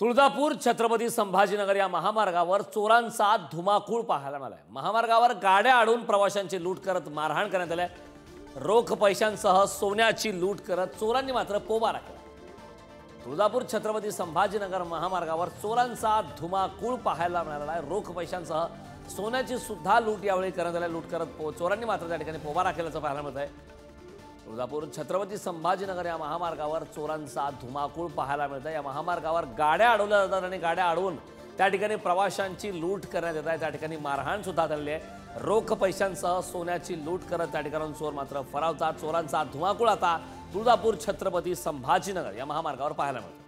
तुळजापूर छत्रपती संभाजीनगर या महामार्गावर चोरांचा धुमाकूळ पाहायला मिळालाय। महामार्गावर गाड्या अडवून प्रवाशांची लूट करत मारहाण करण्यात आली। रोख पैशांसह सोन्याची लूट करत चोरांनी मात्र पोबारा केला। तुळजापूर छत्रपती संभाजीनगर महामार्गावर चोरांचा धुमाकूळ पाहायला मिळाला आहे। रोख पैशांसह सोन्याची सुद्धा लूट यावेळी करण्यात आली। लूट करत चोरांनी मात्र त्या ठिकाणी पोबारा केल्याचं पाहायला मिळत आहे। तुळजापूर छत्रपती संभाजीनगर या महामार्गावर चोरांचा धुमाकूळ पाहायला मिळत आहे। या महामार्गावर गाड्या अडवल्या जातात आणि गाड्या अडवून त्या ठिकाणी प्रवाशांची लूट करण्यात येत आहे। त्या ठिकाणी मारहाण सुद्धा झालेली आहे। रोख पैशांसह सोन्याची लूट करत त्या ठिकाणी चोर मात्र फरावतात। चोरांचा धुमाकूळ आता तुळजापूर छत्रपती संभाजीनगर या महामार्गावर पाहायला मिळतो।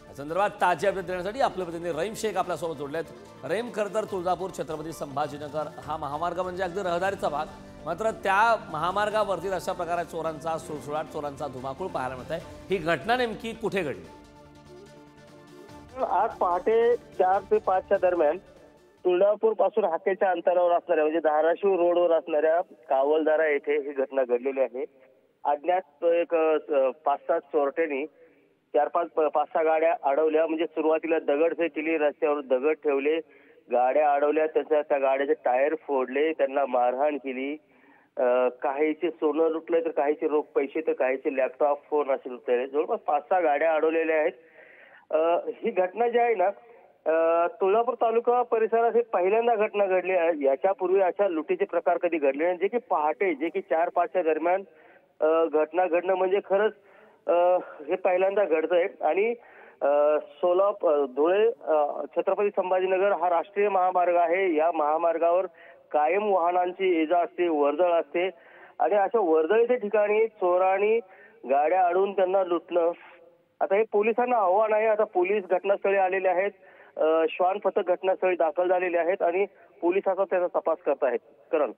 या संदर्भात ताजी अपडेट देण्यासाठी आपले प्रतिनिधी रहीम शेख आपल्यासोबत जोडलेत। रहीम, खरं तर तुळजापूर छत्रपती संभाजीनगर हा महामार्ग म्हणजे अगदी रहदारीचा भाग, मात्र त्या महामार्गावरती अशा प्रकारे चोरांचा सुळसुळाट, चोरांचा धुमाकूळ पाहायला मिळत आहे। ही घटना नेमकी कुठे घडली? आज पहाटे 4 ते 5 दरम्यान तुळजापूर पासून हाकेच्या अंतरावर असणाऱ्या म्हणजे धाराशिव रोडवर असणाऱ्या कावलदारा येथे ही घटना घडलेली आहे। अज्ञात एक 5-6 चोरट्यांनी 4-5 गाड्या अडवल्या। म्हणजे सुरुवातीला दगडफेक केली, रस्त्यावर दगड ठेवले, गाड्या अडवल्या, त्या गाड्याचे टायर फोडले, त्यांना मारहाण केली। काहीचे सोनं लुटले तर काहीचे रोख पैसे तर काहीचे लॅपटॉप, फोन असे लुटले। जवळपास 5-6 गाड्या अडवलेल्या आहेत। ही घटना जी आहे ना तुळजापूर तालुका परिसरात ही पहिल्यांदा घटना घडली आहे। याच्यापूर्वी अशा लुटीचे प्रकार कधी घडले नाही। जे की पहाटे 4-5 दरम्यान घटना घडणं म्हणजे खरंच हे पहिल्यांदा घडतंय। आणि सोलापूर धुळे छत्रपती संभाजीनगर हा राष्ट्रीय महामार्ग आहे। या महामार्गावर कायम वाहनांची ये जा असते, वर्दळ असते आणि अशा वर्दळीच्या ठिकाणी चोरांनी गाड्या अडवून त्यांना लुटणं, आता हे पोलिसांना आव्हान आहे। आता पोलीस घटनास्थळी आलेले आहेत, श्वान पथक घटनास्थळी दाखल झालेले आहेत आणि पोलीस आता त्याचा तपास करत आहेत। करण,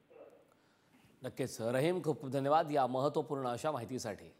नक्कीच रहीम, खूप धन्यवाद या महत्त्वपूर्ण अशा माहितीसाठी।